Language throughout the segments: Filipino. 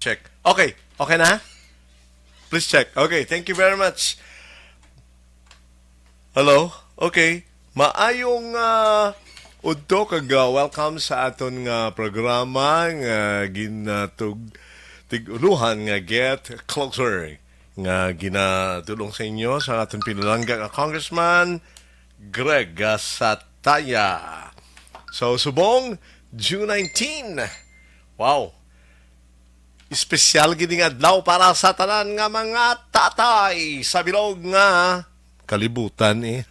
Check. Okay. Okay na? Please check. Okay. Thank you very much. Hello? Okay. Maayong udto kag welcome sa aton nga programa nga ginatug tiguluhan nga Get Closer nga ginatulong sa inyo sa aton pinulangga nga Congressman Greg Sataya. So, subong, June 19. Wow. Espesyal gining adlaw para sa tanan nga mga tatay sa bilog nga kalibutan eh.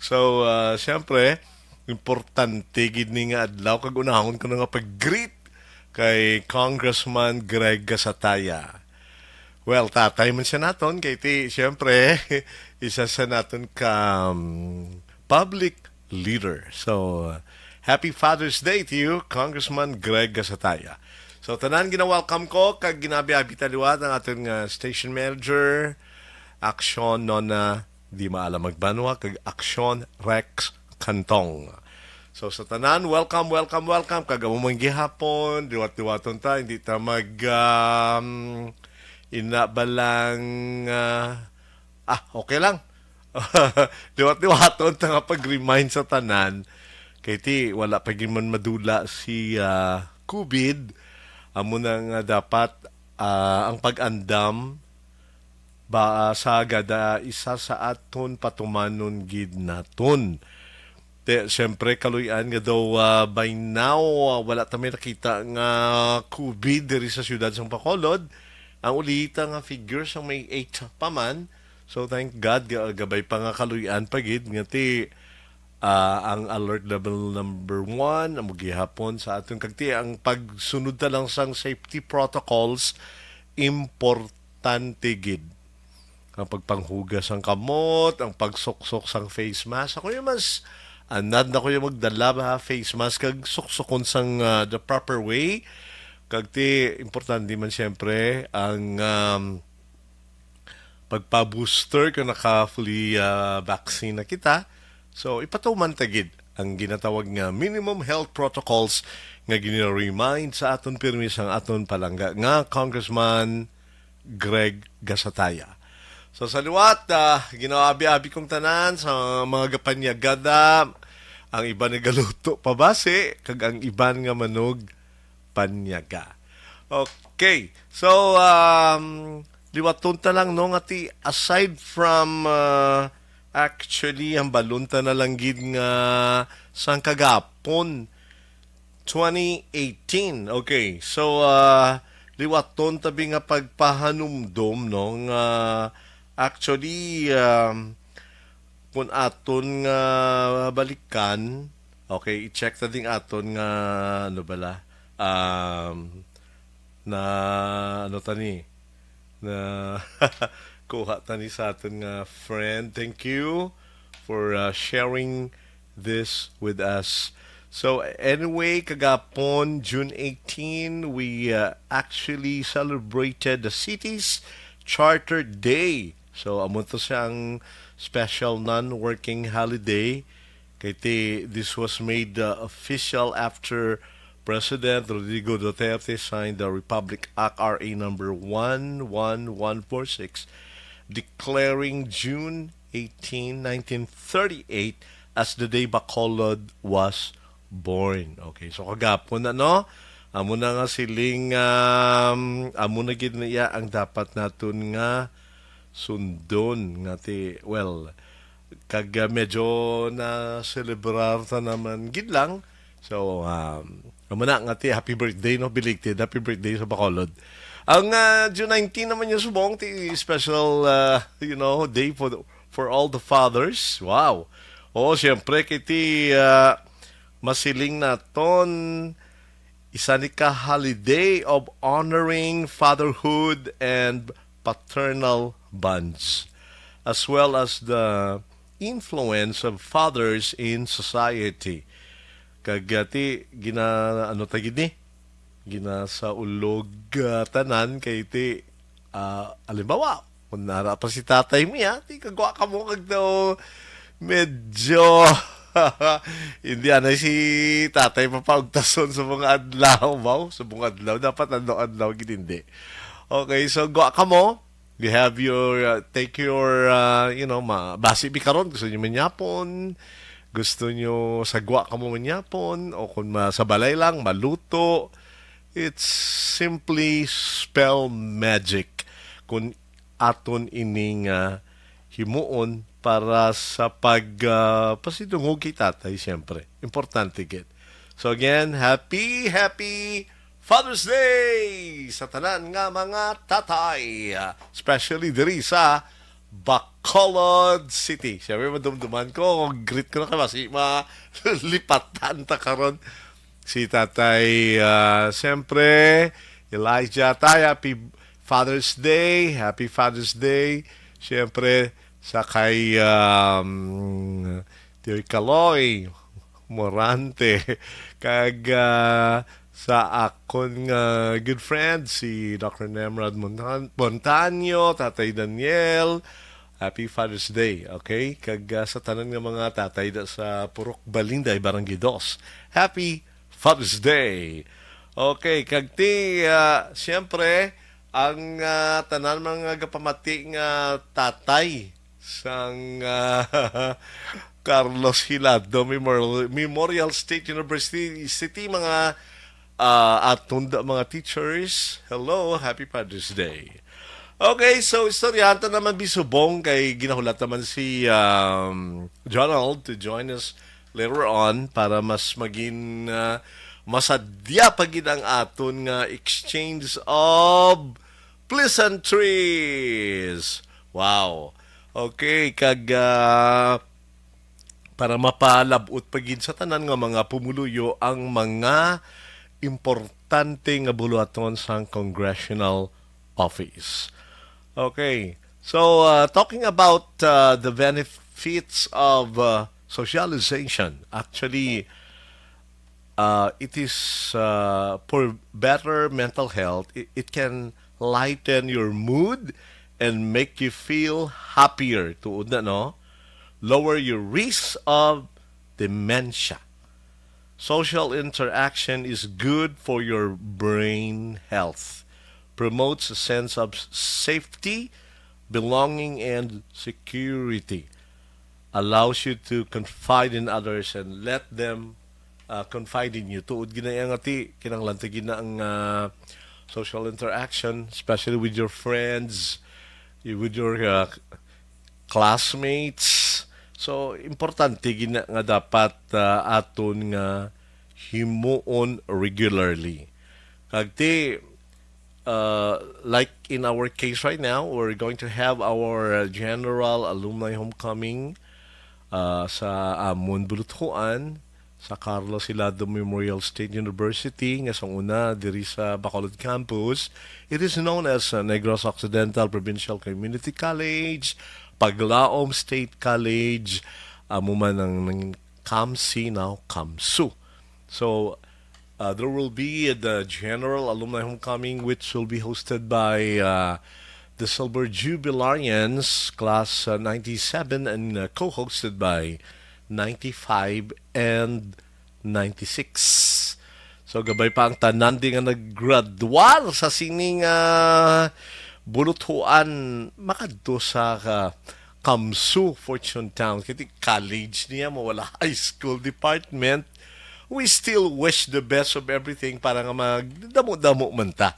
So, syempre, importante gid ni nga adlaw kag unahon ko na nga pag-greet kay Congressman Greg Gasataya. Well, tatay man siya naton kay ti syempre isa sa naton ka public leader. So, happy Father's Day to you, Congressman Greg Gasataya. So, tanan gina-welcome ko kag ginabi-abi taliwat ang ating station manager, Action Nona Di Maalam Magbanwa, kag Action Rex Cantong. So, sa tanan, welcome. Kag among gihapon, diwat-diwaton ta, hindi ta inabalang, okay lang. Diwat-diwaton ta nga pag-remind sa tanan, kay ti, wala pa man madula si COVID, amo na nga dapat ang pag-andam ba sa gada isa sa aton patumanon gid naton. Siyempre kaluyan nga daw by now wala ta may nakita nga COVID diri sa siyudad sang Bacolod. Ang ulita nga figures ang may 8 pa man. So thank God gabay pa nga kaluyan pagid nga ti ang alert level number 1 ang gihapon sa aton kagti ang pagsunod ta lang sang safety protocols importante gid ang pagpanghugas ang kamot, ang pagsuksok sang face mask. Ako yung mas anad na ko yung magdala ba face mask kag suksokon sang the proper way. Kagti importante man siyempre ang pagpa-booster kung naka-fully vaccine na kita. So, ipatuman tagid ang ginatawag nga minimum health protocols nga gina-remind sa aton pirmis ang aton palangga nga Congressman Greg Gasataya. So, sa liwat, ginawabi-abi kong tanan sa mga gapanyagada, ang iba nagaluto pabase, kag ang iban nga manog panyaga. Okay. So, liwaton ta lang no nga ti aside from actually, ang balunta na lang gid nga sang kagapon 2018. Okay. So, liwaton tabi nga pagpahanumdom no nga actually kung aton nga balikan, okay, i-check ta ding aton nga ano bala na ano tani na kuha tani sa aton nga friend. Thank you for sharing this with us. So anyway, kagapon June 18, we actually celebrated the city's Charter Day. So amo to siyang special non-working holiday. Kaya this was made official after President Rodrigo Duterte signed the Republic Act RA number 11146 declaring June 18, 1938 as the day Bacolod was born. Okay, so kagapon na no? Amo na nga siling amo na gid niya ang dapat naton nga sundon nga ti well kag medyo na celebrar ta naman gid lang. So amo na nga ti happy birthday no, belated happy birthday sa Bacolod. Ang June 19 naman yung subong ti special day for all the fathers. Wow. Oh, syempre kiti masiling naton isa ni ka holiday of honoring fatherhood and paternal bonds as well as the influence of fathers in society. Kagati gina ano tagid ni gina sa ulog tanan kay ti alimbawa kung nara pa si tatay mo ya ti kagwa ka mo kag daw medyo Hindi na si tatay papaugtason sa mga adlaw, wow, sa mga adlaw dapat adlaw gid hindi. Okay, so go ka mo. You have your take your basi bi karon gusto niyo manyapon, gusto niyo sagwa ka mo manyapon o kung sa balay lang maluto. It's simply spell magic kung aton ining himuon para sa pasidungog kay tatay, siyempre. Importante gid. So again, happy Father's Day sa tanan nga mga tatay, especially diri sa Bacolod City. Siyempre, madumduman ko, greet ko na kayo, kasi malipatan ta karon si tatay, siyempre, Elijah Tay, Happy Father's Day, siyempre, sa kay Tio Kaloy Morante, kag sa akon good friend si Dr. Nemrod Montaño, Tatay Daniel, Happy Father's Day, okay? Kag sa tanan nga mga tatay sa Purok Balinday, Barangay Dos, Happy Father's Day. Okay, kag ti siyempre ang tanan mga gapamati nga tatay sang Carlos Hilado Memorial State University City, mga atunda mga teachers. Hello, Happy Father's Day. Okay, so istoryanta naman bisubong kay ginahulat naman si Donald to join us later on para mas maging masadya pagid ang aton nga exchange of pleasantries. Wow. Okay, kag para mapalabot pagid sa tanan nga mga pumuluyo ang mga importante nga buluhaton sa congressional office. Okay. So, talking about the benefits of socialization. Actually, it is for better mental health. It can lighten your mood and make you feel happier. Tuod na, no? Lower your risk of dementia. Social interaction is good for your brain health. Promotes a sense of safety, belonging, and security. Allows you to confide in others and let them confide in you. Tuod ginayang ati, kinanglantigin na ang social interaction, especially with your friends, with your classmates. So, importante gina nga dapat aton nga himuon regularly. Kagti, like in our case right now, we're going to have our general alumni homecoming sa Amon Bulutuan sa Carlos Hilado Memorial State University nga sa una diri sa Bacolod campus. It is known as Negros Occidental Provincial Community College, Paglaom State College, amuman ng KAMSI, now KAMSU. So, there will be the General Alumni Homecoming, which will be hosted by the Silver Jubilarians, Class 97, and co-hosted by 95 and 96. So, gabay pa ang tanan di nga naggraduar sa sining bulutuan makadto sa KAMSU, Fortune Town. Kiti college niya, mawala high school department. We still wish the best of everything para nga magdamo-damo man ta.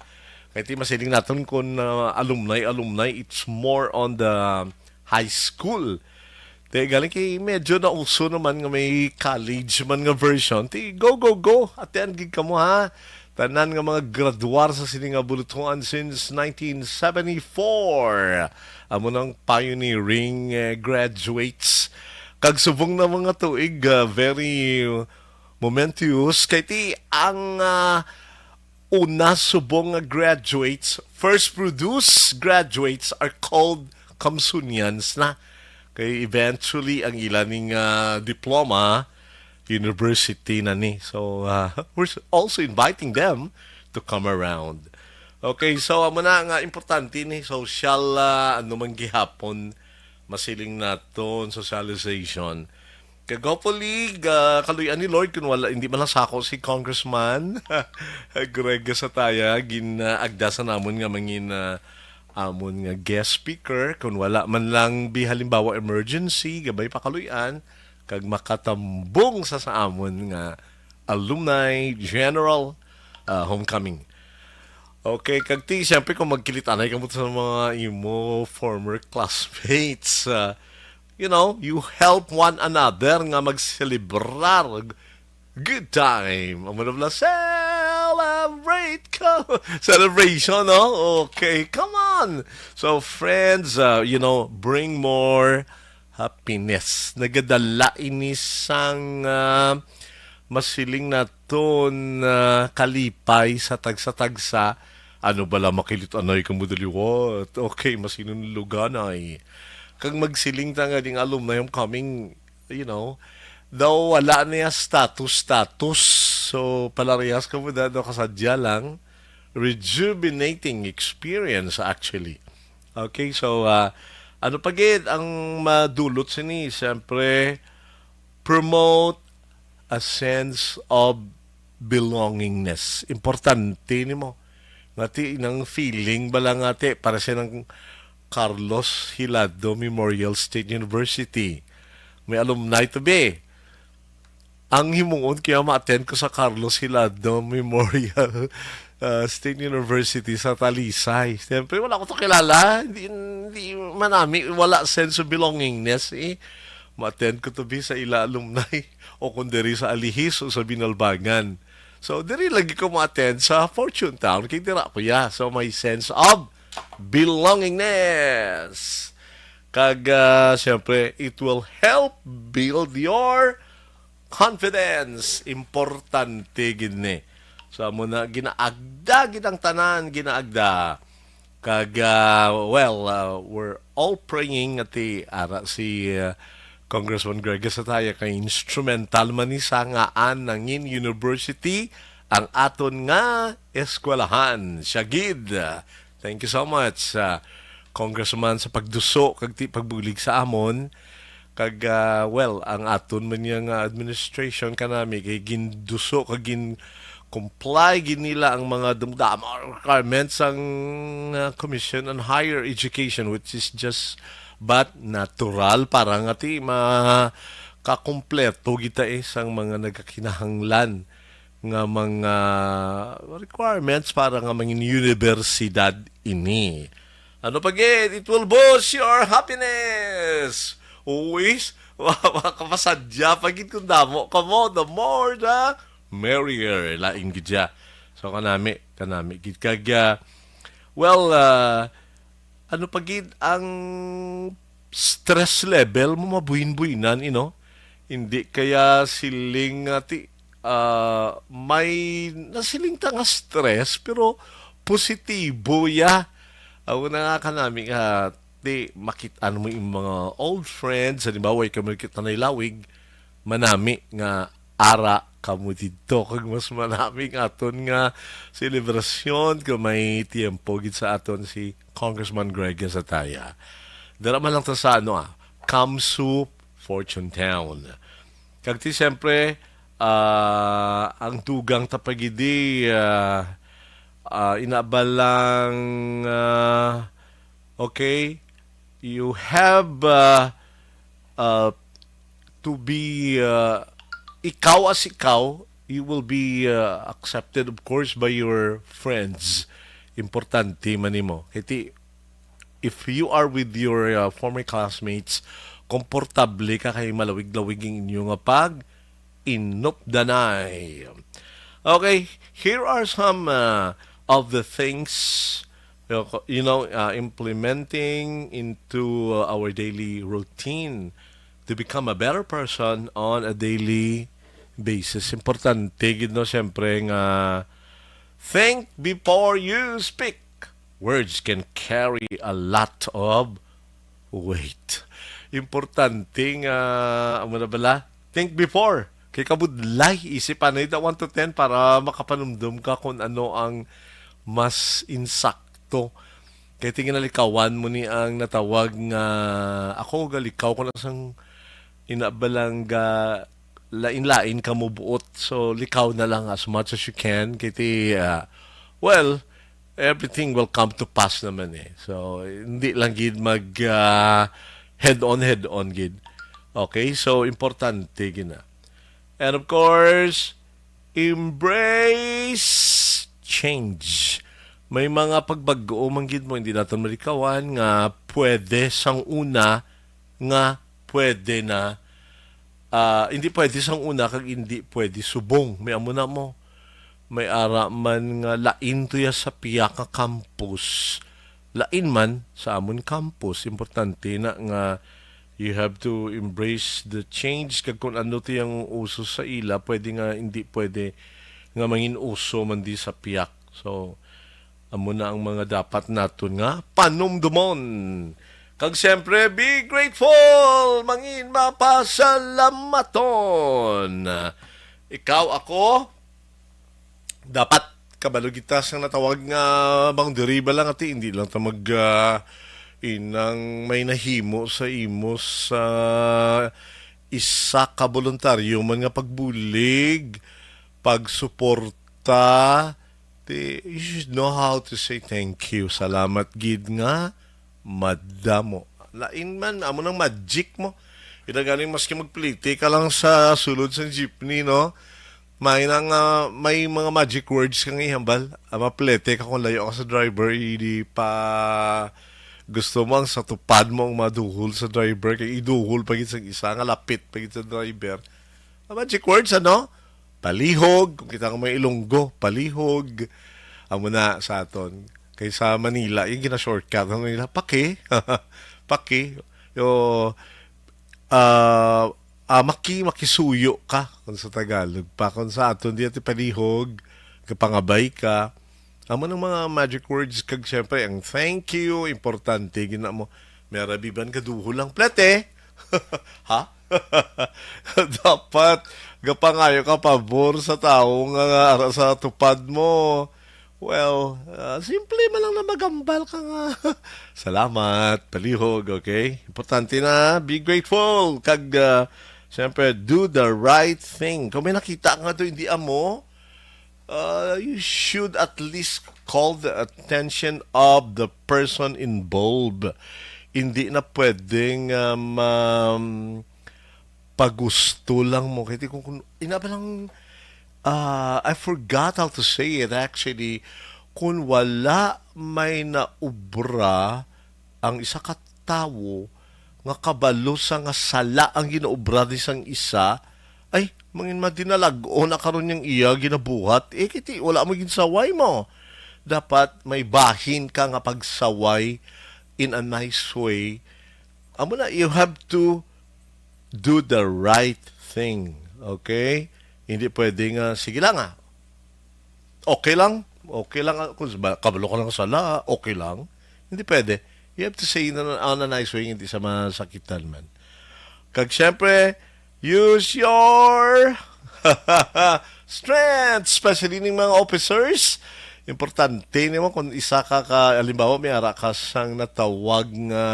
Kaya masiling natin kung alumni, it's more on the high school. Te galing kay medyo na uso naman nga may college man nga version. Ti go. Ate gig ka mo ha. Tanan nga mga graduar sa sini nga bulutuan since 1974. Amo nang pioneering graduates. Kag subong na mga tuig, very momentous. Kay ti ang una subong nga graduates, first produced graduates are called Kamsunians na. Kay eventually ang ilaning diploma university na ni. So, we're also inviting them to come around. Okay, so amo na nga importante ni social ano man gihapon masiling naton socialization. Kag hopefully, kaluyan ni Lord kung wala, hindi man lang sako si Congressman Greg Sataya, ginaagda sa namon nga mangin amon nga guest speaker, kung wala man lang bi halimbawa emergency, gabay pa kaluyan, kag makatambong sa amon nga alumni general homecoming. Okay, kag ti, siyempre kung magkilit-anay ka mo sa mga imo former classmates, you help one another nga magselebrar. Good time. Ang mga celebrate ko. Celebration, no? Okay, come on. So, friends, bring more happiness. Nagadala inisang masiling na ton kalipay sa tagsa-tagsa. Ano bala makilit anay ka mo daliwat? Okay, masinunlugan ay kag magsiling ta nga ding alumni homecoming, daw wala niya status. So, palarehas ka mo daw kasadya lang. Rejuvenating experience, actually. Okay, so, ano pa gid ang madulot sini? Siyempre, promote a sense of belongingness. Importante ni mo. Ngati, ng feeling bala ngati, para siya ng Carlos Hilado Memorial State University. May alumni to be. Ang himuon kaya ma-attend ko sa Carlos Hilado Memorial State University sa Talisay. Siyempre, wala ko to kilala. Hindi manami, wala sense of belongingness eh. Ma-attend ko to be sa ila alumni o kung diri sa Alihis o sa Binalbangan. So, diri lagi ko ma-attend sa Fortune Town. Kaya dira ko ya. So, may sense of belongingness. Kag, siyempre, it will help build your confidence. Importante, gini. So, muna, ginaagda, ginang tanan, ginaagda. Kag, we're all praying at ara si Congressman Greg Sataya kay instrumental man ni sa ngaan ng university ang aton nga eskwelahan. Syagid. Thank you so much, Congressman, sa pagduso kag pagbulig sa amon. Kag, ang aton man yung administration kanami kay ginduso kag comply nila ang mga dumdama requirements ang Commission on Higher Education, which is just but natural para nga ti makakumpleto kita sang mga nagkakinahanglan nga mga requirements para nga mangin universidad ini. Ano pa gid? It will boost your happiness. Always, makapasadya pagid kung damo ka mo, the more the merrier. Laing gidya. So kanami gid kag ano pagid ang stress level mo mabuhin-buhinan, Hindi kaya siling may nasiling ta nga stress pero positibo ya. Ako na nga kanami makita mo yung mga old friends, halimbawa ikaw makita na ilawig, manami nga ara kamo dito kag mas manami nga aton nga selebrasyon kung may tiempo gid sa aton si Congressman Greg Sataya. Dara man lang ta sa Kamsu Fortune Town. Kag ti siyempre ang tugang tapagidi inabalang okay, you have to be ikaw as ikaw, you will be accepted of course by your friends. Importante man nimo. Kiti if you are with your former classmates, komportable ka kay malawig-lawig ang inyong pag inupdanay. Okay, here are some of the things implementing into our daily routine to become a better person on a daily basis. Importante gid siyempre nga think before you speak. Words can carry a lot of weight. Importante nga amo na bala, think before. Kay kabudlay isipan na 1 to 10 para makapanumdum ka kung ano ang mas insakto. Kaya tingin nalikawan mo ni ang natawag nga ako galikaw ko na sang inabalang lain-lain ka mo buot. So, likaw na lang as much as you can. Kiti, well, everything will come to pass naman eh. So, hindi lang gid mag head on gid. Okay? So, importante gina. And of course, embrace change. May mga pagbago manggid mo, hindi natin malikawan nga pwede sang una nga pwede na hindi pwede sang una kag hindi pwede subong. May amo na mo. May ara man nga lain to ya sa piya ka campus. Lain man sa amon campus. Importante na nga you have to embrace the change kag kung ano to yung uso sa ila, pwede nga hindi pwede nga mangin uso man di sa piyak. So, amo na ang mga dapat naton nga panumdumon. Kag siyempre, be grateful! Mangin mapasalamaton! Ikaw, ako, dapat kabalo kita sa natawag nga bang deriba lang ati, hindi lang ta mag inang may nahimo sa imos sa isa ka voluntaryo man nga pagbulig, pagsuporta, you should know how to say thank you. Salamat gid nga madamo. Lain man, amo ng magic mo. Ina galing maski magplite ka lang sa sulod sa jeepney, no? May mga magic words kang ihambal. Maplete ka kung layo ka sa driver, hindi pa gusto mo ang sa tupad mo ang maduhol sa driver, kay iduhol pagit sa isa, nga lapit pagit sa driver. Magic words, ano? Palihog, kung kita may ilonggo, palihog. Amo na sa aton. Kay sa Manila, yung gina-shortcut ng Manila, paki. Paki. Makisuyo ka kung sa Tagalog. Pa kung sa aton, di ati palihog, kapangabay ka. Amo ng mga magic words, kag syempre, ang thank you, importante, gina mo, merabiban ka duho lang plate. Ha? Dapat, gapangayo ka pabor sa tao nga sa tupad mo. Well, simple man lang na magambal ka nga. Salamat, palihog, okay? Importante na, be grateful. Kag, siyempre, do the right thing. Kung may nakita nga to, hindi amo, you should at least call the attention of the person involved. Hindi na pwedeng pagusto lang mo. Kasi kung inabalang I forgot how to say it actually. Kung wala may naubra ang isa ka tawo nga kabalo sa nga sala ang ginaubra di sang isa, ay mangin madinalag o na karon yang iya ginabuhat, kiti wala mo ginsaway mo. Dapat may bahin ka nga pagsaway in a nice way. Amo na, you have to do the right thing. Okay? Hindi pwede nga, sige lang okay lang, kung kabalo ka lang sala, okay lang. Hindi pwede. You have to say in a nice way, hindi sa masakitan man. Kag syempre, use your strength, especially ng mga officers. Importante naman kung isa ka halimbawa may ara ka sang natawag nga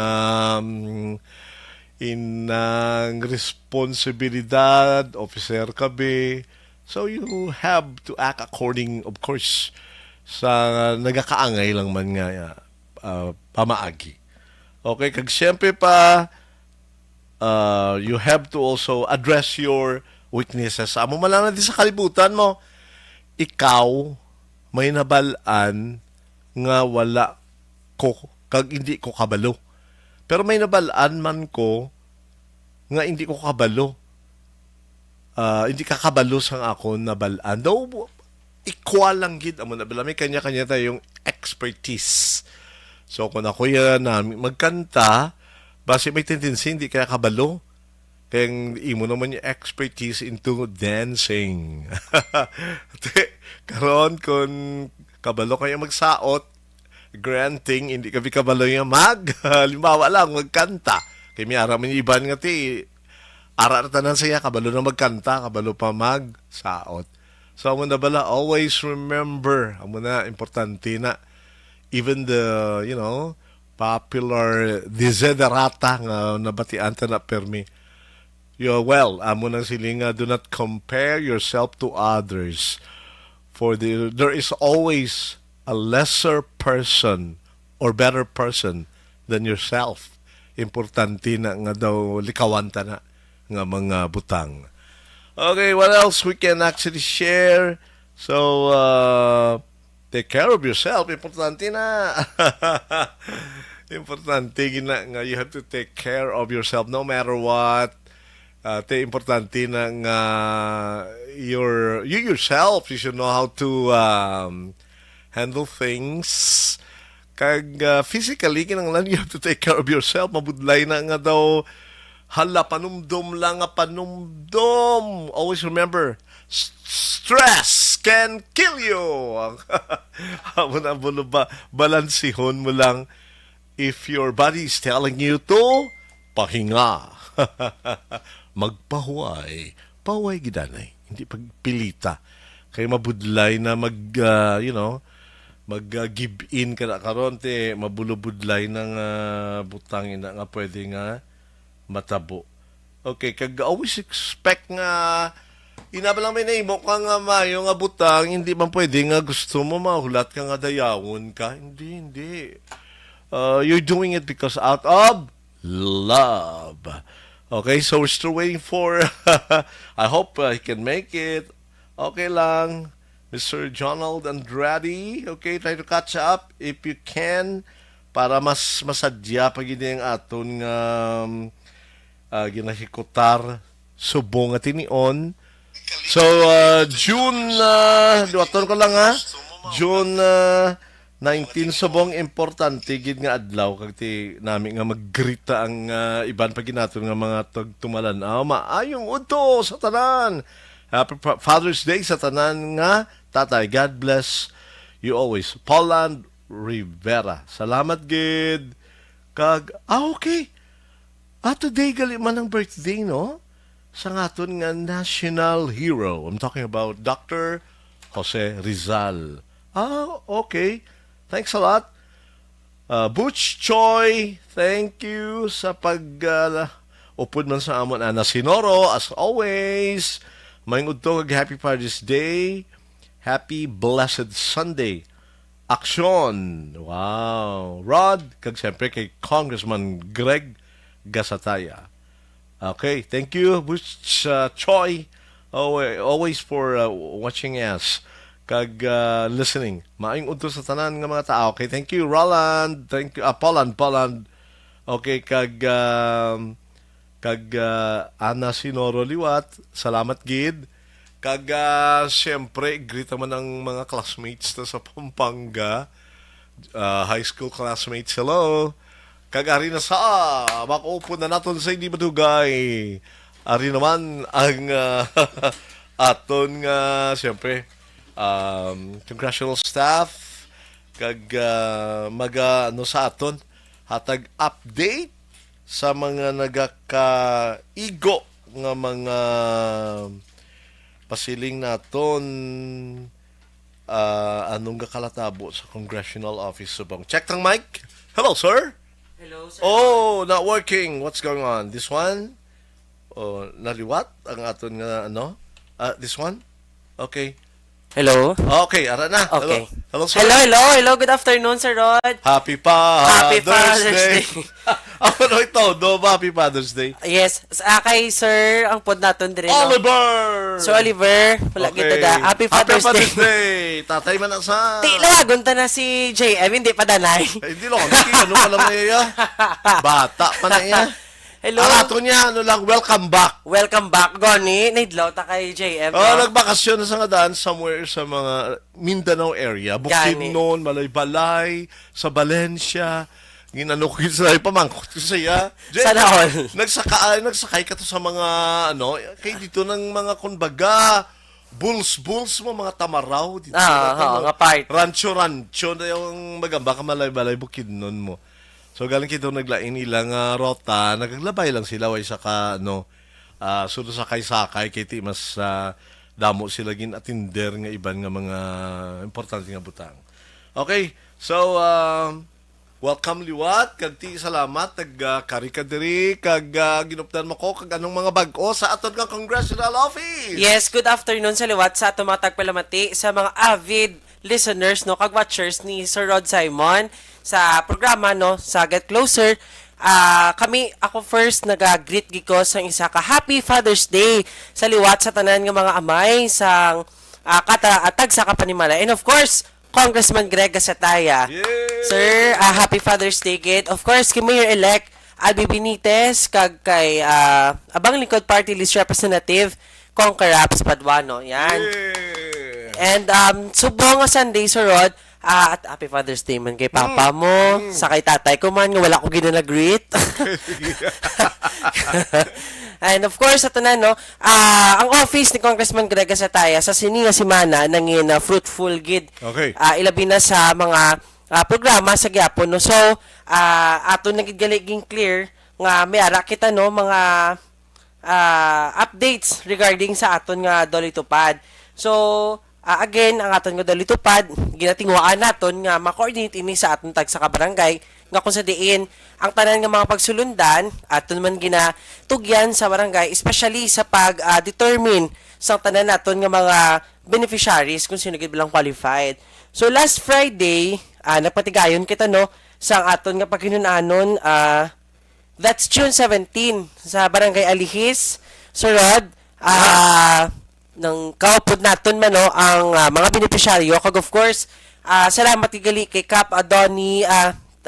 inang responsibilidad, officer ka be. So you have to act according, of course, sa nagakaangay lang man nga pamaagi. Okay, kag siyempre pa, you have to also address your weaknesses. Amo man lang natin sa kalibutan mo, ikaw may nabalaan nga wala ko, kag hindi ko kabalo. Pero may nabalaan man ko nga hindi ko kabalo. Hindi kakabalo sang ako nabalaan. Though, equal lang gid amo nabala. May kanya-kanya tayong expertise. So, kung ako namin magkanta, base may tendency hindi kaya kabalo. Kaya imo naman yung expertise into dancing. Karon kung kabalo kayo magsaot, granting, hindi kami kabalo yung halimbawa lang, magkanta. Kaya may araman yung iban nga ti, araratanan siya, kabalo na magkanta, kabalo pa magsaot. So, amo na bala, always remember, amo na, importante na, even the, popular desiderata nga nabatian ta na permi, amo nang silinga, do not compare yourself to others. For there is always a lesser person or better person than yourself. Importante na nga daw likawan ta na nga mga butang. Okay, what else we can actually share? So, take care of yourself. Importante na. Importante gina nga you have to take care of yourself no matter what. Importante na nga you yourself, you should know how to handle things. Kag physically, kinanglan you have to take care of yourself. Mabudlay na nga daw, hala, panumdom lang nga panumdom. Always remember, stress can kill you. Amo na ba, balansihon mo lang if your body is telling you to pahinga. Magpahuway. Pahuway gidanay. Hindi pagpilita. Kaya mabudlay na mag-give in ka na karon te mabulubudlay ng butang ina nga pwede nga matabo. Okay, kag always expect nga ina ba lang may nahimo ka nga mayo nga butang, hindi man pwede nga gusto mo mahulat ka nga dayawon ka. Hindi. You're doing it because out of love. Okay, so we're still waiting for I hope he can make it. Okay lang. Mr. Jonald Andrade, okay, try to catch up if you can para mas masadya pag ang aton nga ginahikutar subong at inion. So, June, duwaton ko lang ha, June 19 subong importante gid nga adlaw kag ti nami nga maggrita ang iban pag ginaton nga mga tagtumalan. Maayong udto sa tanan. Happy Father's Day sa tanan nga tatay. God bless you always. Pauland Rivera. Salamat gid. Kag okay. Today gali man ang birthday no sa ngaton nga national hero. I'm talking about Dr. Jose Rizal. Okay. Thanks a lot. Butch Choi, thank you sa upod man sa amon Ana Sinoro as always. Mayong udto kag Happy Father's Day. Happy Blessed Sunday. Aksyon. Wow. Rod, kag siyempre kay Congressman Greg Gasataya. Okay, thank you Butch Choi. Always for watching us. Kag listening. Maayong udto sa tanan nga mga tao. Okay, thank you Roland. Thank you Poland. Okay, kag Ana Sinoro Liwat. Salamat gid. Kag siyempre greet naman ang mga classmates na sa Pampanga. High school classmates. Hello. Kag ari na sa makuupon na naton sa hindi madugay. Ari naman ang aton nga siyempre congressional staff kag sa aton hatag update sa mga nagakaigo nga mga pasiling naton anong gakalatabo sa congressional office subong. Check tang mic. Hello sir. Hello sir. Oh, not working. What's going on? This one? Oh, naliwat ang aton nga this one? Okay. Hello. Okay, ara na. Okay. Hello, sir. Hello. Good afternoon, Sir Rod. Happy Father's Day. Ano ito? Happy Father's Day. Yes. Kay Sir, ang pod naton dire. Oliver! So Oliver, wala kita da. Happy Father's Day. Tatay man sa... Ti lawagon ta na si JM, hindi pa danay. Hindi lang. Ano ka lang na iya? Bata pa na iya. Hello. Arato niya, welcome back. Welcome back, Goni. Naidlaw ta kay JM. Nagbakasyon na sa nga daan somewhere sa mga Mindanao area. Bukidnon, Malaybalay, sa Valencia. Ginanukid sa pamangkot ko siya. Sana all. Nagsakay ka to sa mga, kay dito ng mga kumbaga, bulls mo, mga tamaraw. Dito, nga part. Rancho na yung magamba ka Malaybalay, Bukidnon mo. So galing kito naglain ilang rota, nagaglabay lang sila way saka sudo sakay-sakay kay ti mas damo sila gin atinder nga iban nga mga importante nga butang. Okay, so welcome liwat, kag ti salamat, karika diri, kag ginuptan mo ko, kag anong mga bag-o sa aton nga congressional office. Yes, good afternoon sa liwat sa atong mga tagpalamati sa mga avid listeners no kag watchers ni Sir Rod Simon sa programa no sa Get Closer. Ako first nag-greet giko sa isa ka Happy Father's Day sa liwat sa tanan nga mga amay sang kataatag sa Kapanimala. And of course, Congressman Greg Gasataya. Yay! Sir, Happy Father's Day kid. Of course, kay Mayor-elect Albi Benitez kag kay Abang Lingkod Party List Representative Concaraps Paduano. Yan. Yeah. And subong nga Sunday, Sir Rod, at Happy Father's Day man kay Papa mo, sa kay tatay ko man, nga wala ko ginanag-greet. And of course, ito na, no, ang office ni Congressman Greg Gasataya sa sininga simana nangin fruitful gid. Okay. Ilabi na sa mga programa sa gyapon, no. So, ato nagiging clear nga may ara kita, no, mga updates regarding sa aton nga Dolitupad. So, again, ang aton nga Dolitupad, ginatingwaan naton nga ma-coordinate ini sa aton tag sa kabarangay nga kung sa diin ang tanan nga mga pagsulundan aton man ginatugyan sa barangay, especially sa pag-determine sa tanan naton nga mga beneficiaries kung sino gid bilang qualified. So last Friday, nagpatigayon kita, no, sa aton nga paghinunanon, that's June 17 sa Barangay Alihis, Sir Rod, nang kaupod naton man, no, ang mga beneficiaryo. Kag of course, salamat tigali kay Cap Adoni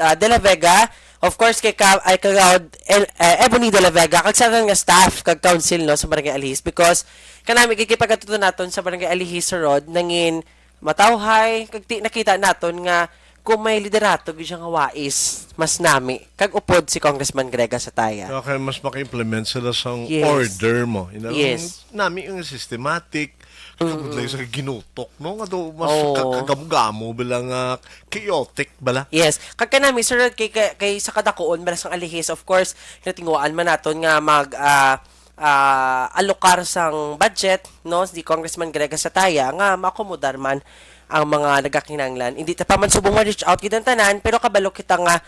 de la Vega, of course kay Cap ay kagawad Ebony de la Vega, kag sa nga staff kag council, no, sa Barangay Alihis, because kanami kikipagkatuto naton sa Barangay Alihis, Sir Rod, nangin matawhay kag nakita naton nga kung may liderato gyud siya nga wais mas nami kag upod si Congressman Greg Gasataya. Okay, mas maka-implement sila sa Yes. order mo. You know? Yes. Nami yung systematic, kabudlay sa ginutok, no? Nga do, mas Oo. kagamo-gamo bilang chaotic bala. Yes, kag kanami Sir Rod, kay sa kadakuon balas ang Alihis, of course natinguan man naton nga mag alokar sang budget, no, si Congressman Greg Gasataya nga makomodar man ang mga nagakinanglan. Hindi ta pa man subong ma-reach out gid ang tanan, pero kabalo kita nga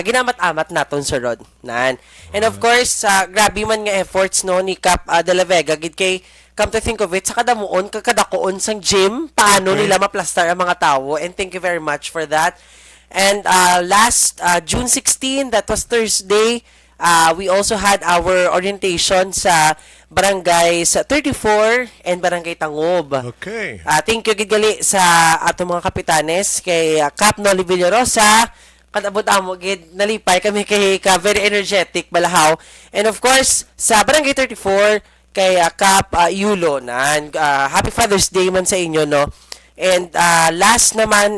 ginamat-amat naton, Sir Rod. Nan. And of course, grabe man nga efforts, no, ni Cap de la Vega gid kay come to think of it, sa kadamuon kadakuon sang gym, paano Okay. nila maplastar ang mga tawo, and thank you very much for that. And last June 16, that was Thursday, we also had our orientation sa Barangay sa 34 and Barangay Tangob. Okay. Thank you gid gali sa ato mga kapitanes kay Cap Noli Villarosa, kadabot amo gid nalipay kami kay ka very energetic balahaw. And of course sa Barangay 34 kay Cap Yulo nan Happy Father's Day man sa inyo, no. And last naman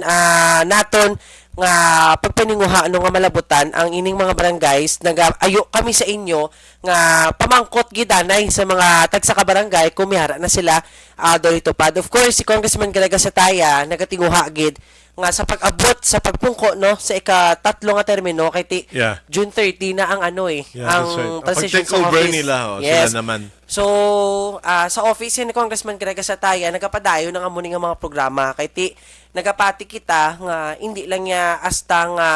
naton nga pagpaninguha ano nga malabutan ang ining mga barangays, nag-ayo kami sa inyo nga pamangkot gidanay sa mga tagsa ka barangay kumihara na sila Dolitupad. Of course si Congressman Greg Gasataya nagatinguha gid nga sa pag-abot sa pagpungko, no, sa ika-3 nga termino kay Yeah. June 30 na ang ano Yeah, ang that's right. transition Pag-take sa over office. nila, Yes. sila naman. So, sa office ni Congressman Greg Gasataya, nagapadayo ng amuni nga mga programa. Kay nagapati kita nga hindi lang niya hasta nga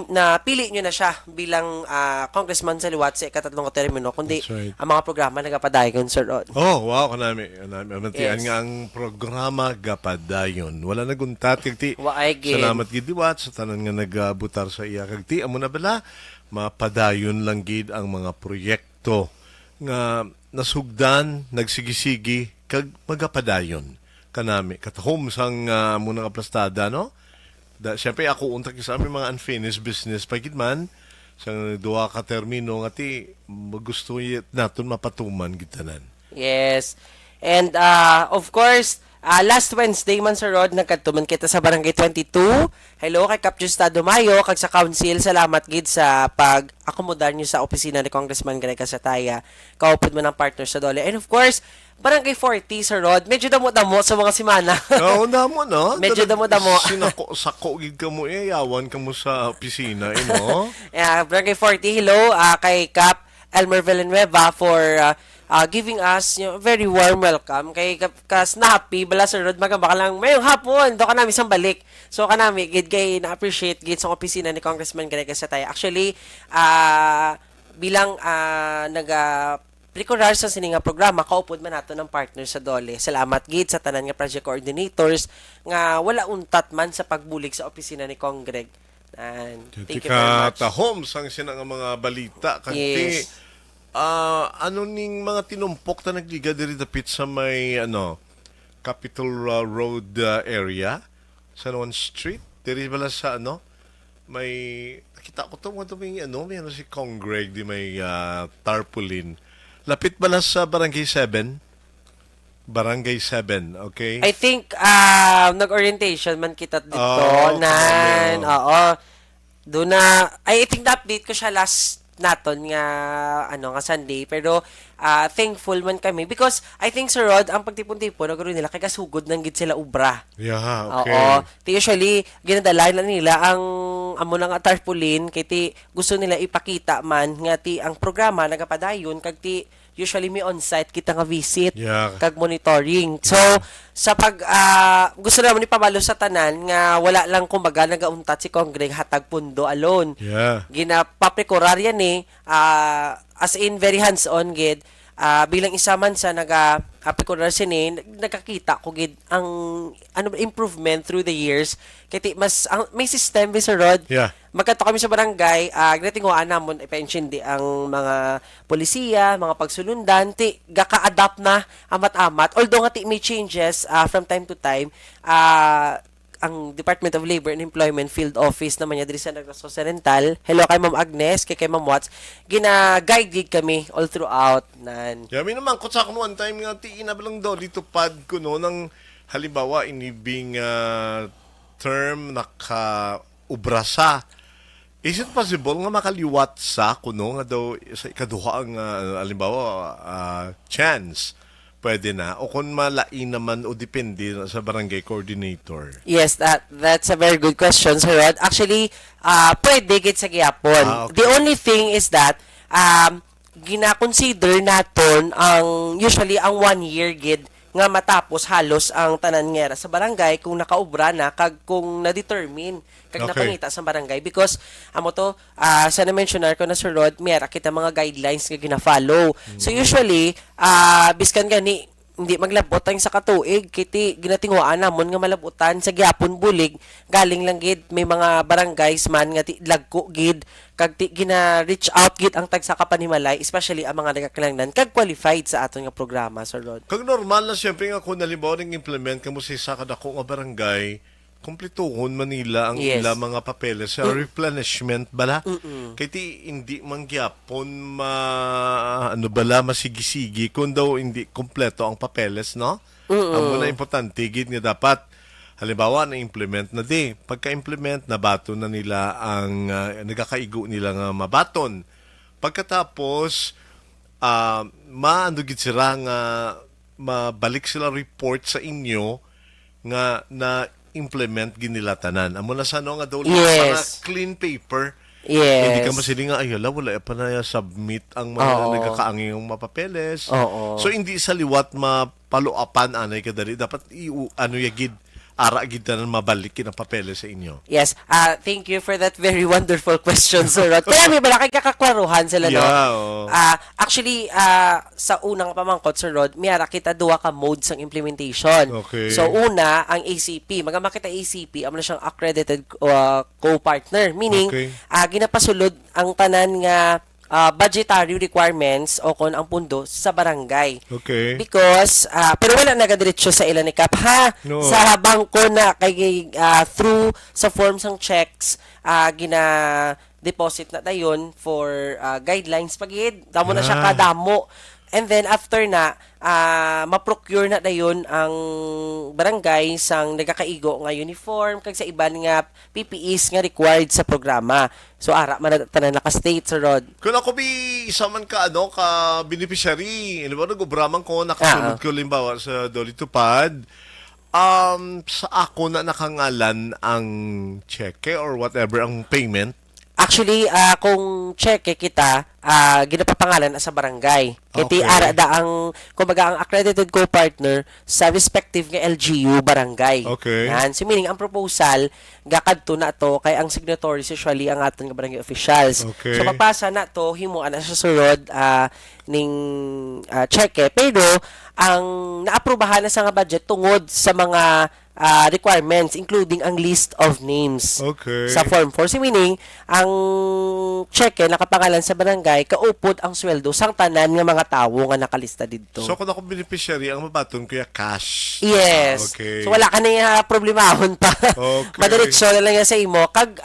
napili nyo na siya bilang congressman sa liwat sa ika-3 termino, kundi That's right. ang mga programa nagapadayon, Sir Rod. Oh, wow, kanami. Amantian Yes. nga ang programa gapadayon. Wala naguntat kagti. Waay gid. Salamat gid liwat sa tanan nga nagabutar sa iya kagti. Amo na bala mapadayon lang gid ang mga proyekto nga nasugdan, nagsigisigi kag magapadayon kanami. Katahom sang muna nga plastada, no? Siyempre ako unta sa aming mga unfinished business pagid man sa duwa ka termino nga ti gusto naton mapatuman gitanan. Yes. And of course, last Wednesday man, Sir Rod, nagkatuman kita sa Barangay 22. Hello kay Cap Justado Mayo, kag sa council, salamat gid sa pag-akomodar nyo sa opisina ni Congressman Greg Gasataya. Kaupod mo ng partner sa Dole. And of course, Barangay 40, Sir Rod, medyo damo-damo sa mga simana. Oo, damo, no? Medyo damo-damo. Sako gid ka mo, yawan ka mo sa opisina, no? Barangay 40, hello kay Cap Elmer Villanueva for giving us very warm welcome kay kas na happy bala Sir Rod magamba ka lang mayong hapon do ka namin isang balik. So kanami gid kay na-appreciate gid sa opisina ni Congressman Greg sa tayo. Actually, bilang Precurar sa sininga programa, kaupod man nato ng partner sa Dole. Salamat gid sa tanan nga project coordinators nga wala untat man sa pagbulig sa opisina ni Kong Greg. And thank you very much. Tahom sang sina nga mga balita kanti Yes. ano ning mga tinumpok na nagliga diri dapit sa may Capitol Road area, San Juan Street. Diri bala sa may nakita ko to mo may may si Kong Greg di may tarpaulin. Lapit bala sa Barangay 7? Barangay 7, okay? I think nag-orientation man kita dito okay. oo. Do na I think na-update ko siya last naton nga nga Sunday pero thankful man kami because I think Sir Rod ang pagtipon-tipon nagkaroon nila kay kasugod nang gid sila ubra. Yeah, okay. Oo. Usually ginadala na nila ang amo na nga tarpaulin kay ti gusto nila ipakita man nga ti ang programa nagapadayon kag ti usually may on-site kita nga visit Yeah. kag monitoring. So sa pag gusto naman ipabalo sa tanan nga wala lang kumbaga nagauntat si Congreg hatag pundo alone. Yeah. Ginapapikurar yan as in very hands-on gid. Bilang isa man sa nag-apikurar sini nagkakita ko gid ang improvement through the years kay mas may system Sir Rod. Yeah. Magkato kami sa barangay, ginatinguan namon i-pension di ang mga polisiya, mga pagsulundan, ti gaka-adapt na amat-amat. Although nga ti may changes from time to time, ang Department of Labor and Employment Field Office naman niya diri sa Negros Occidental. Hello kay Ma'am Agnes, kay Ma'am Watts. Gina-guide kami all throughout nan. Yami naman, ko sa akin one time nga, inabalang daw dito pad ko ng halimbawa, inibing term naka-ubrasa. Is it possible nga makaliwat sa kuno nga daw sa ikaduha ang halimbawa chance? Pwede na. O kung malain naman o depende sa barangay coordinator. Yes, that's a very good question, Sir Rod. Actually, pwede gid sa gihapon. Okay. The only thing is that gina-consider naton ang usually ang 1 year gid nga matapos halos ang tanan ngera sa barangay kung nakaubra na kag kung na-determine kag Okay. napangita sa barangay because amo to sa na-mentionar ko na Sir Rod mera kita mga guidelines nga gina-follow. So usually biskan gani hindi maglabot ang sa katuig kiti ginatinguan namon nga malabutan sa gyapon bulig galing lang gid may mga barangays man nga ti lagko gid kag ti gina-reach out gid ang tagsa ka panimalay especially ang mga nagakinahanglan kag qualified sa aton nga programa Sir Rod. Kag normal na siyempre nga kung halimbawa nang implement ka mo sa isa kadako nga barangay, kumpletuhon Manila ang Yes. ila mga papeles sa replenishment bala. Kaya ti hindi mangyapon masigisigi kung daw hindi kumpleto ang papeles, no? Ang muna importante gid nga dapat halimbawa na-implement na di. Pagka-implement, nabato na nila ang nagakaigo nila nga mabaton. Pagkatapos, maano gid sila nga mabalik sila report sa inyo nga na implement ginila tanan. Amo na sa nga daw Yes. mga clean paper. Yes. Hindi ka masiling nga ayala wala pa na submit ang mga Oo. nagkakaanging mapapeles. Oo. So hindi sa liwat mapaluapan anay kadali dapat yagid ara gid tanan mabalik ang papeles sa inyo. Yes. Thank you for that very wonderful question, Sir Rod. Kaya may bala kay kakaklaruhan sila, no? Yeah, oo. Actually, sa unang pamangkot, Sir Rod, miyara kita duwa ka modes ng implementation. Okay. So, una, ang ACP. Magama kita ACP, amo na siyang accredited co-partner. Meaning, Okay. ginapasulod ang tanan nga budgetary requirements o kon ang pundo sa barangay. Okay. Because, pero wala nagadiretso sa ilan ni Kap, ha? No. Sa bangko na kay through sa forms ng checks, gina-deposit na dayon for guidelines pagid. Damo na siya Ah. kadamo. And then after na, ma-procure na dayon ang barangay sang nagakaigo nga uniform kag sa iban nga PPEs nga required sa programa. So ara man tanan naka-state Sir Rod. Kung ako isa man ka beneficiary, ba nag-ubraman ko nakasunod ko limbawa sa Doli Tupad. Sa ako na nakangalan ang cheque or whatever ang payment. Actually, kung check kita, ginapapangalan na sa barangay. Kaya Okay. ara da ang, kumbaga, ang accredited co-partner sa respective nga LGU barangay. Okay. Yan. So, meaning, ang proposal, gakadto na to, kay ang signatories usually ang aton nga barangay officials. Okay. So, pagpasa na to, himuan na sa surod, ning cheque. Pero, ang naaprubahan na sa nga budget tungod sa mga requirements, including ang list of names Okay. sa Form 4. So, meaning, ang cheque nakapangalan sa barangay, kaupod ang sweldo sang tanan nga mga tawo nga nakalista didto. So, kung ako beneficiary, ang mabaton ko yung cash. Yes. Okay. So, wala ka na problemahon pa. Okay. Madiretso na lang yan sa imo. Kag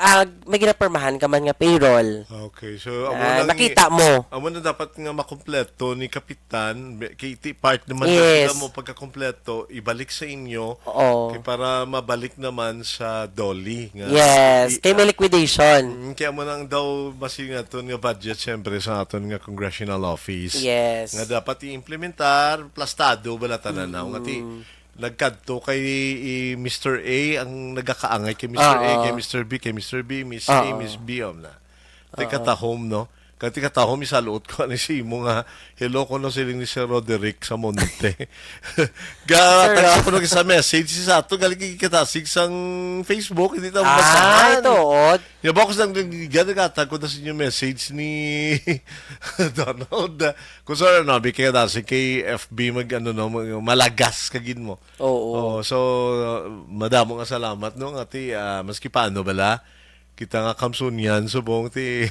may ginapermahan ka man nga payroll. Okay. So, amo Nakita mo. amo na dapat nga makumpleto ni Kapitan. Kay part naman Yes. na mo pagkakumpleto, ibalik sa inyo. Oo. Kay para mabalik naman sa Dolly. Nga. Yes. Kay may liquidation. Kaya mo nang daw masinga to nga budget siyempre sa aton nga congressional office. Yes. Nga dapat i-implementar plastado balatanan na nga ti nagkadto kay Mr. A ang nagakaangay kay Mr. A, Oo. kay Mr. B, kay Mr. B, Miss A, Oo. Miss B na. Tikatahom no. Kati katahom isaluot ko ani si mo nga hello ko no siling ni Sir Roderick sa Monte. Ga ko no sa message si sa ato galing kitasig sang Facebook hindi ta mabasahan. Ito, od. Ya box nang ganda ko na sa inyo message ni Donald. Kung saan no, bigay na si kay FB mag ano no, malagas kagin mo. Oo. So madamo nga salamat no ati maski paano bala kita nga kamsunyan subong ti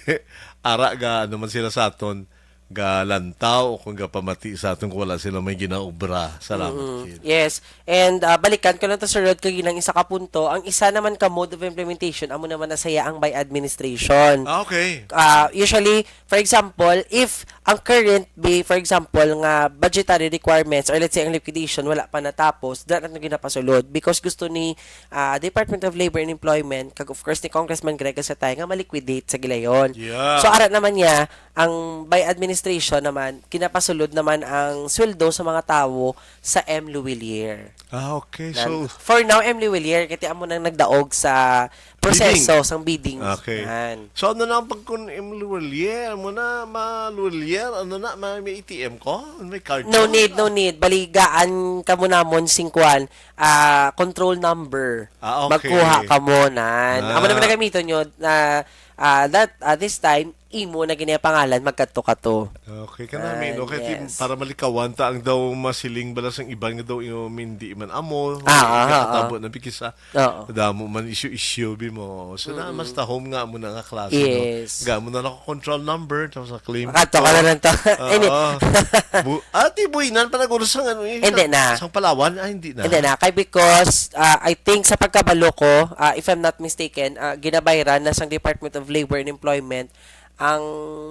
ara ga ano man sila sa aton ga lantaw o kung ga pamati sa aton kung wala sila may ginaobra. Salamat. Kid. Yes. And balikan ko lang to Sir Rod kag ilang isa ka punto. Ang isa naman ka mode of implementation amo naman nasaya ang by administration. Okay. Usually, for example, if ang current be, for example, nga budgetary requirements or let's say ang liquidation wala pa natapos, dapat na ginapasulod because gusto ni Department of Labor and Employment kag of course ni Congressman Greg Satay nga maliquidate sa gilayon. Yeah. So ara naman niya ang by administration naman kinapasulod naman ang sweldo sa mga tawo sa M. Luwilier. Okay. So For now, M. Luwilier, kaya amo nang nagdaog sa proseso sang bidding. okay. Yan. So ano na ang pagkun Luwalier mo na maluwalier ano na may ATM ko? May card No ko? need, no need. Baligaan ka mo namon singkuan, control number. Okay. Magkuha ka mo nan. Amo naman na gamiton yun na this time imo na ginapangalan magkadto-kadto. Okay ka namin. Okay, yes. para malikawan ta ang daw masiling balas ang ibang nga daw hindi man amo. Ah. Tabo na bikisa. Oo. Damo man issue bi mo. So na mas tahom nga mo na nga klase Yes. no. Gamo na nako control number tapos sa claim. Makadto ka na lang to. Ini. Ati buinan pa naguro sang ano eh. Hindi na. Sang Palawan hindi na. And then, kay because I think sa pagkabalo ko, if I'm not mistaken, ginabayaran na sa Department of Labor and Employment ang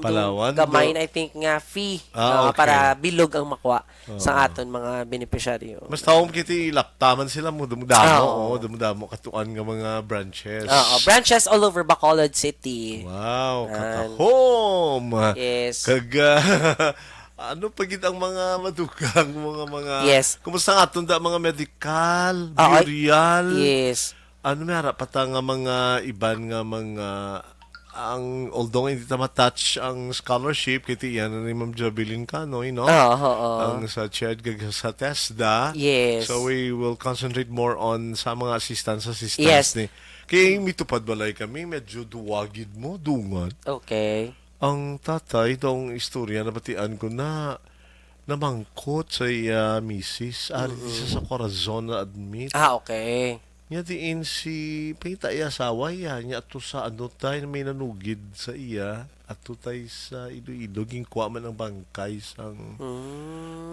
Palawan, gamay do? na I think nga fee Okay. para bilog ang makuha sa aton mga beneficiaryo. Mas tahom kiti laptaman sila mo Oo. dumudamo katuan nga mga branches. Branches all over Bacolod City. Wow, Yan. katahom. Yes. Ano pagit ang mga madugang mga Yes. kumusta nga aton da mga medical, Oo, burial. Yes. Ano may harap pata nga mga iban nga mga ang although hindi ta matouch ang scholarship kiti yan ni Ma'am Jabilin Canoy no. Oo. Ang sa CHED kag sa TESDA. Yes. So we will concentrate more on sa mga assistance Yes. ni. Kaya mitupad balay kami medyo duwagid mo dungan. Okay. Ang tatay dong istorya na batian ko na namangkot sa misis ari sa Corazon na admit. Okay. Nya diin si pita iya asawa iya nya ato sa ano tay may nanugid sa iya ato tay sa Iloilo gingkuha man ang bangkay sang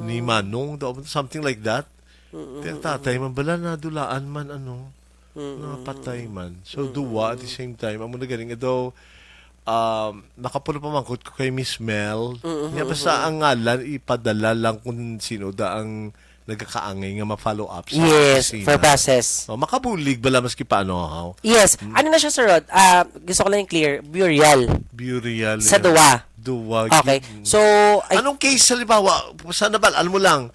ni Manong daw something like that. Tiyang tatay man bala na dulaan man ano na patay man. So duwa at the same time amo na galing daw nakapulo pa mangkot ko kay Miss Mel. Nya basta ang ngalan ipadala lang kung sino da ang nagkakaangay nga ma-follow up sa Yes, opisina. for process. Oh, makabulig bala maski paano how? Yes. Ano na siya, Sir Rod? Gusto ko lang yung clear. Burial. Burial. Sa duwa. Duwa. Okay. So, Anong case halimbawa? Sana ba? Alam mo lang,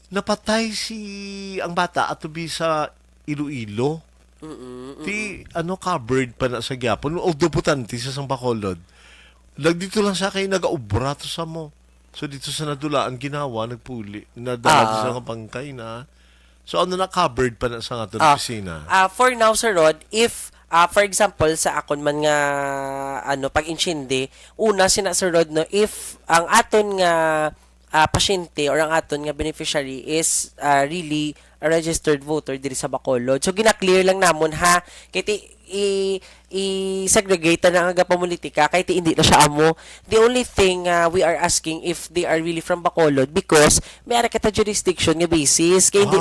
napatay ang bata at tubi sa Iloilo. Ti, covered pa na sa gyapon. Although putanti sa sang Bacolod. Dito lang sa kay nagaubra to sa mo. So dito sa nadulaan ginawa, nagpuli. Nadala sa nga bangkay na. So na covered pa na sa nga opisina. For now, Sir Rod, if for example sa akon man nga pag-insyende, una sina Sir Rod no, if ang aton nga pasyente or ang aton nga beneficiary is really a registered voter diri sa Bacolod. So gina-clear lang namon ha kay i-segregate na nga pamulitika kay hindi na siya amo. The only thing we are asking if they are really from Bacolod because may ara kita jurisdiction nga basis kay hindi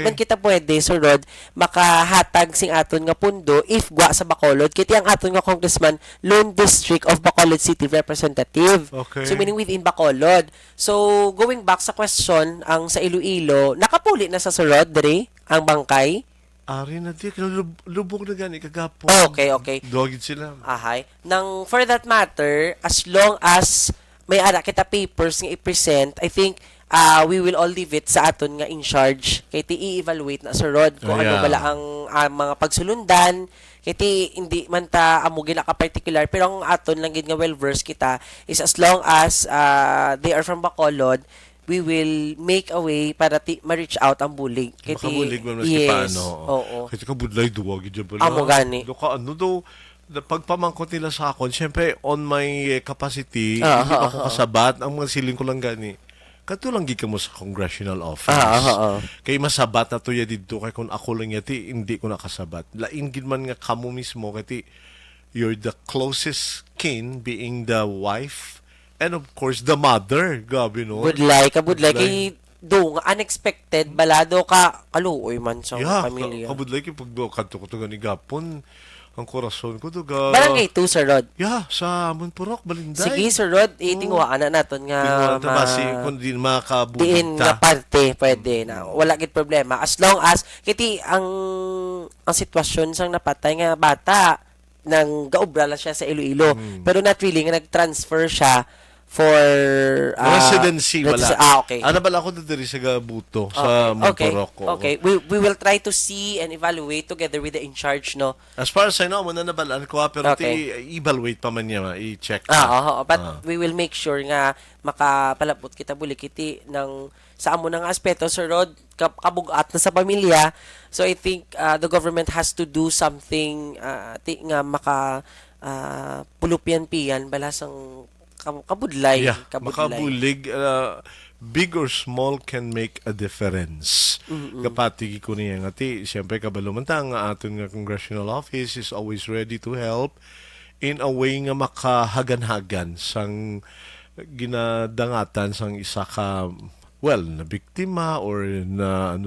man kita pwede Sir Rod makahatag sing aton nga pundo if gwa sa Bacolod kay ang aton nga congressman Lone District of Bacolod City representative. Okay. So meaning within Bacolod. So going back sa question ang sa Iloilo nakapuli na sa Sir Rod diri ang bangkay. Ari na di, lubog na gani kagapon. Okay. Dogid sila. Ahay. Nang for that matter, as long as may ara kita papers nga i-present, I think we will all leave it sa aton nga in charge. Kay ti i-evaluate na Sir Rod kung ano bala ang mga pagsulundan. Kay ti hindi man ta amo gila ka particular pero ang aton lang gid nga well versed kita is as long as they are from Bacolod, we will make a way para ma-reach out ang bulig. Makabulig mo mas paano. Oo. Kasi kabudlay duwag dyan pala. Amo gani. Doka daw, pagpamangkot nila sa akon, syempre on my capacity, hindi ako kasabat. Ang mga siling ko lang gani. Katulang gika mo sa congressional office. Kay masabat na to ya dito kay kung ako lang yati, hindi ko nakasabat. Lain gid man nga kamo mismo kay you're the closest kin being the wife and of course, the mother. Gabi, no? Budlay. Kay do nga unexpected, balado ka, kaluoy man sa pamilya. Kabudlay kay pag kanto ko to gani gapon, ang korason ko to ga... Barangay 2, Sir Rod. Sa Monpurok, Balinday. Sige, Sir Rod, itingwaan na natin nga kung di makabulig diin nga parte, pwede na. Wala gid problema. As long as, kiti ang sitwasyon sang napatay nga bata, nang gaubra lang siya sa Iloilo. Pero not really, nga nag-transfer siya for residency wala. Okay. Ano bala ako dito sa Gabuto sa Monpurok. Okay. We will try to see and evaluate together with the in charge, no. As far as I know, muna nabalaan ko pero i-evaluate pa man niya, i-check. But we will make sure nga makapalapot kita bulikiti ng sa amo ng aspeto Sir Rod kabugat na sa pamilya. So I think the government has to do something nga maka pulupyan-piyan balasang kabudlay. Makabulig. Big or small can make a difference. Kapatigi ko niya nga siyempre kabalumantang nga aton nga congressional office is always ready to help in a way nga makahagan-hagan sang ginadangatan sang isa ka na biktima or na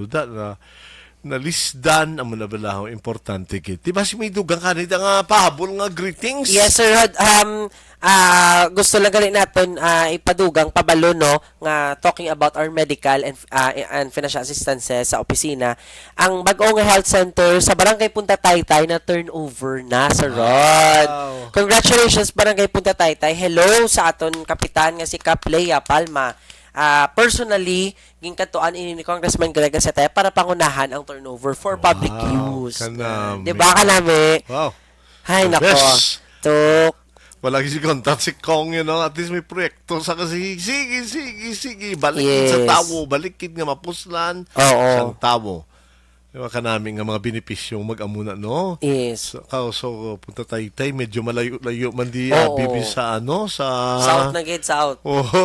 na lisdan ang mga balaho importante kit. Diba si may dugang kanita nga pahabol nga greetings? Yes, Sir Rod. Gusto lang galing natin ipadugang pabalo no nga talking about our medical and financial assistance sa opisina. Ang bag-ong health center sa Barangay Punta Taytay na turnover na, Sir Rod. Wow. Congratulations Barangay Punta Taytay. Hello sa aton kapitan nga si Kap Lea Palma. Personally, ginkatuan ini ni Congressman Greg Aceta para pangunahan ang turnover for public use. Kanami. Diba kanami? Wow. Hay nako. Best. Tuk. Wala si contact si Kong, at least may proyekto sa kasi sige, balikin sa tawo, balikin nga mapuslan sa tawo. Diba ka namin nga mga benepisyong mag-amuna, no? Yes. So Punta Taytay, medyo malayo-layo man di bibi sa sa... South na gate, south.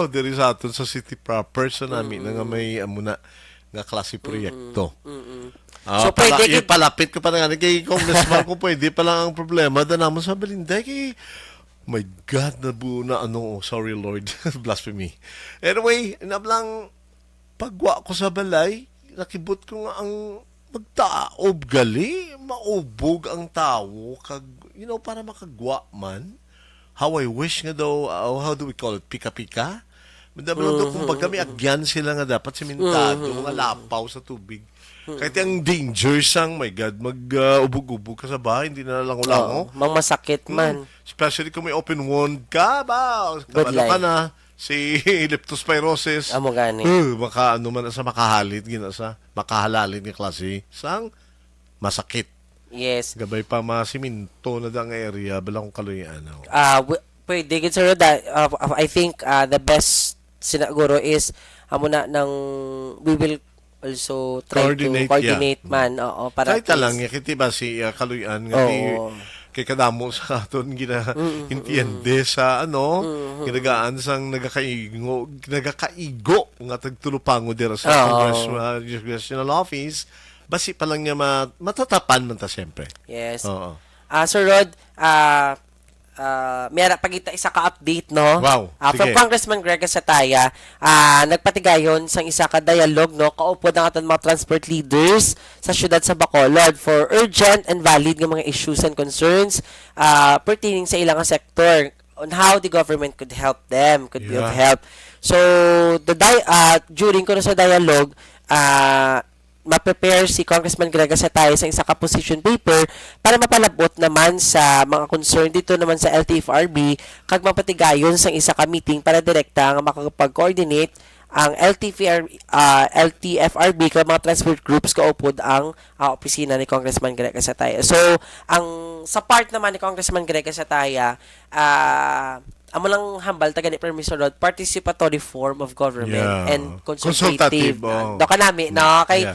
Diri sa aton sa city proper, so namin nga may amuna nga klase proyekto. So pwede palapit ko pa na nga, kay Congressman kung pwede pa lang ang problema, danamon sa Balinday, kay my God, nabuo na sorry Lord, blasphemy. Anyway, nablang pagwa ko sa balay, nakibot ko nga ang magtaob gali, maubog ang tao, para makagwa man. How I wish nga daw, how do we call it, pika-pika? Madami lang daw, kung pag kami agyan sila nga dapat simentado, nga lapaw sa tubig. Kahit ang dangers ang, my God, mag-ubog-ubog ka sa bahay, hindi na lang ulango. Mang masakit man. Especially kung may open wound ka, kabalo ka na. Si leptospirosis. Amo gani. Man sa makahalit, makahalalin nga klase. Sang masakit. Yes. Gabay pa masiminto na dang area balang kaluyan. Pwede gid sir I think the best sinaguro is amo na ng we will also try to coordinate man oo para Kahit lang, kiti ba si kaluyan nga kay kadamo sa aton intiende sa ginagaan sang nagakaigo nga tagtulupango dira sa Congressional Office basi pa lang niya matatapan man ta siyempre. Yes. Oo. Sir Rod, mayara pagita isa ka update no. Wow. From Sige. Congressman Greg Sataya, nagpatigayon sang isa ka dialogue no kaupod ang aton mga transport leaders sa syudad sa Bacolod for urgent and valid nga mga issues and concerns pertaining sa ilang sektor on how the government could help them, could be of help. So during ko sa dialogue, ma-prepare si Congressman Greg Sataya sa isa ka position paper para mapalabot naman sa mga concern dito naman sa LTFRB kag mapatigayon sa isa ka meeting para direkta nga makapag-coordinate ang LTFRB kag mga transport groups kaupod ang opisina ni Congressman Greg Sataya. So, ang sa part naman ni Congressman Greg Sataya, amo lang hambal taga ni Permiso Road, participatory form of government and consultative. Do kanami no kay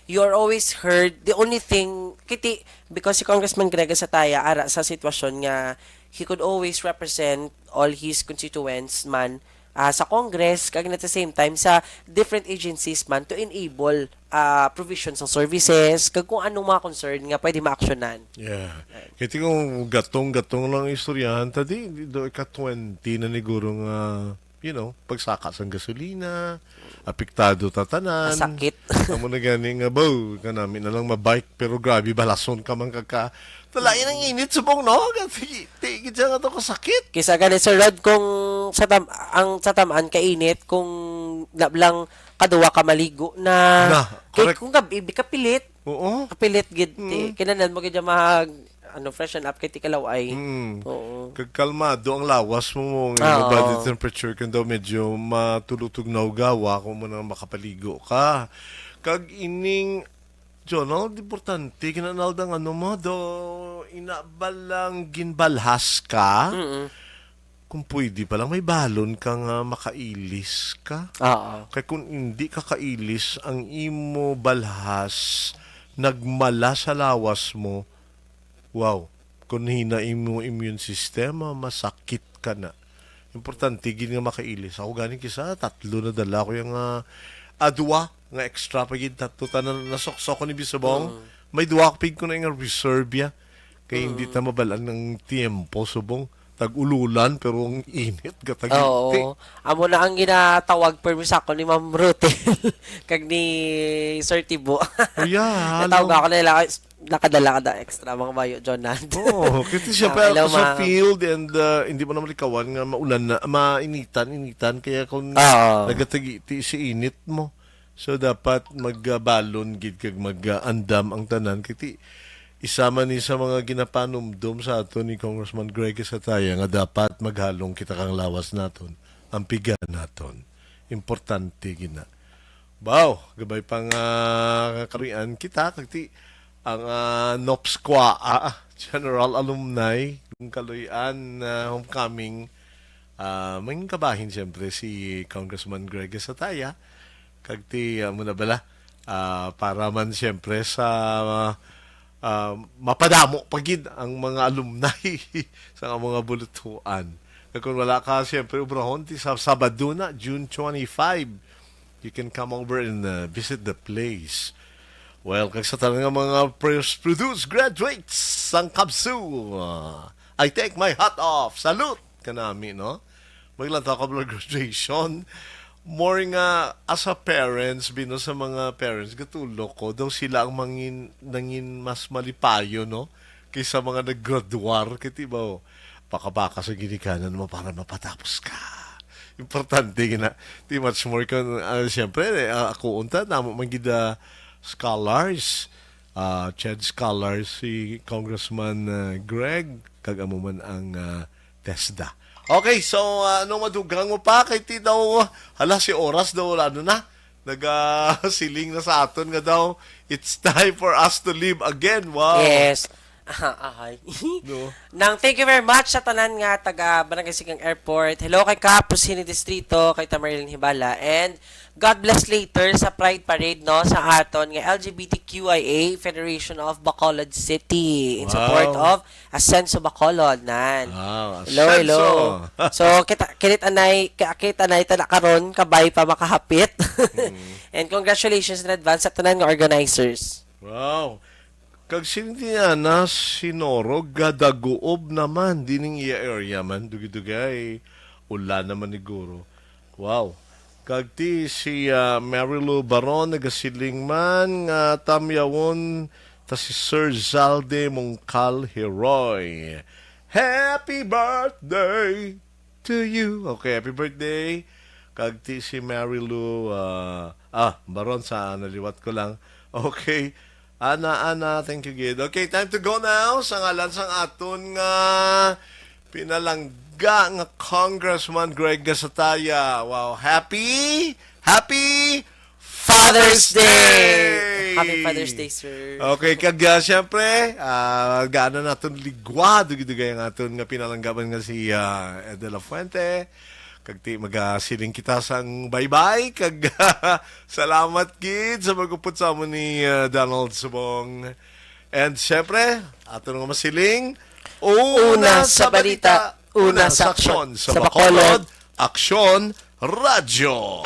you're always heard the only thing kiti because si Congressman Greg Sataya ara sa sitwasyon nga he could always represent all his constituents man sa Congress kag at the same time sa different agencies man to enable provisions ng services kag kung anong mga concern nga pwede ma-actionan. Yeah. Kiti kung gatong-gatong lang istoryahan tadi do ika-20 na niguro nga pagsaka sang gasolina, apektado tatanan. Sakit. Amo na gani nga bow kanami na lang mabike pero grabe balason ka man kaka. Talain ang init subong no. Tigit siya nga to kasakit. Kisa gani Sir Rod kung ang sa tamaan kainit kung lang kaduwa ka maligo na kay kung gabi kapilit. Oo. Kapilit gid kinanan mo gid mag freshen up kay tikalaway. Oo. Kalmado ang lawas mo body temperature kung daw medyo matulutugnaw gawa kung mo na makapaligo ka. Kag ining Jonald, importante kinanaldang mo do inabalang ginbalhas ka. Kung pwede pa lang may balon kang makailis ka. Kaya kung hindi ka kailis, ang imo balhas nagmala sa lawas mo. Wow, kung hina imo immune system, masakit ka na. Importante gid nga makailis. Ako ganing kisa 3 na dala ko yung adwa nga extra pagid tatlo tanan nasokso ko ni Bisabong. May duwa pig ko na nga reserve ya. Kaya hindi ta mabalan ng tiempo subong tag-ululan pero ang init gatagiti. Oo. Amo na ang ginatawag permis ako ni Ma'am Rutel kag ni Sir Tibo. Natawag ako nila nakadala ka da extra mga bayo Jonald. Kasi siya pa sa field and hindi mo naman ikawan nga maulan na mainitan kaya kung nagatagiti si init mo. So dapat magbalon gid kag mag-andam ang tanan kiti isama ni sa mga ginapanumdum sa ato ni Congressman Greg Sataya nga dapat maghalong kita kang lawas naton ang piga naton. Importante gina. Wow, gabay pang kakarian kita kagti ang NOPSQA General Alumni ng Kaluyan homecoming may kabahin siyempre si Congressman Greg Sataya kagti muna bala para man siyempre sa mapadamo pagid ang mga alumni sa mga bulutuan. Kung wala ka siyempre ubrahon sa Sabado na June 25 you can come over and visit the place. Well, kag sa talaga mga produced graduates sang Kabsu, I take my hat off. Salute kanami, no? Maglanta ka ba graduation? More nga, as a parents, bino sa mga parents, gatulok ko, daw sila ang nangin mas malipayo, no? Kaysa mga naggraduar, kiti ba, baka sa ginikanan mo para mapatapos ka. Importante, gina. Di much more ka, siyempre, ako unta, namo magida scholars, CHED scholars, si Congressman Greg, kagamo man ang TESDA. Okay, so ano madugang mo pa kay ti daw hala si oras daw ano na nagasiling na sa aton nga daw, it's time for us to live again. Wow. Yes. Ahay. No. Nang thank you very much sa tanan nga taga Barangay Sigang Airport. Hello kay Kapus Sini Distrito, kay Tamarilyn Hibala, and God bless later sa Pride Parade no sa aton nga LGBTQIA Federation of Bacolod City in support Wow. of Ascenso Bacolod nan. Wow, Hello, hello. Ascenso. So kinit anay tala karon kabay pa makahapit. And congratulations in advance sa tanan nga organizers. Wow. Kag sintiya na sinorog gadaguob naman dining iya area man dugay-dugay ulan naman ni Guro. Wow. Kag ti si Marilu Baron nagasiling man nga tamyawon ta si Sir Zalde Mongcal Heroy. Happy birthday to you. Okay, happy birthday. Kag ti si Marilu Baron sa naliwat ko lang. Okay. Ana, thank you, Gid. Okay, time to go now. Sa ngalan sang aton nga pinalangga nga Congressman Greg Gasataya. Wow, happy Father's Day! Happy Father's Day, sir. Okay, kag siyempre, gaano naton ligwa, dugay ang aton nga pinalanggaban nga si Ed de la Fuente. Kag ti magasiling kita sang bye-bye. Kag salamat, Kid, sa magupot sa mo ni Donald Subong. And siyempre, aton nga masiling, Una sa balita, una sa aksyon. Sa Sa Bacolod, Bacolod, Aksyon Radyo.